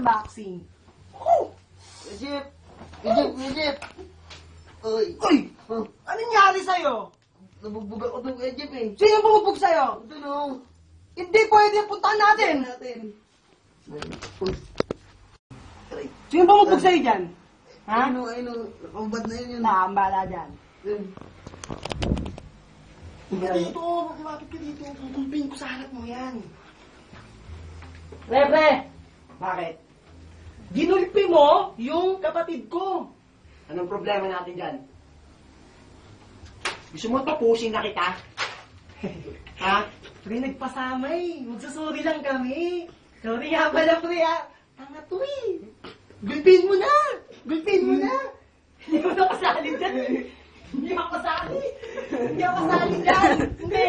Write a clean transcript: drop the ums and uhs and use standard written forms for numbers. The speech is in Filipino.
unboxing. Egypt! Egypt! Uy! Uy! Ano nangyari sa'yo? Nabugbog ako doon, Egypt eh. Sino bumubog sa'yo? Ito no. Hindi pwede, puntahan natin! Aray. Sino bumubog sa'yo dyan? Ha? Ayun o. Nakabad na yun. Nakambala dyan. Yun. Dito, lumapit ka dito. Pupulpin ko sa harap mo yan. Pre! Bakit? Ginulpi mo yung kapatid ko. Anong problema natin dyan? Gusto mo tapusin na kita? Ha? Pre, nagpasama eh. Magsusuri lang kami. Sorry nga pala, pre ha. Tanga to eh. Gulpin mo na! Gulpin mo na! Hindi mo na kasali dyan. Hindi ako kasali. Hindi ako kasali dyan. Hindi.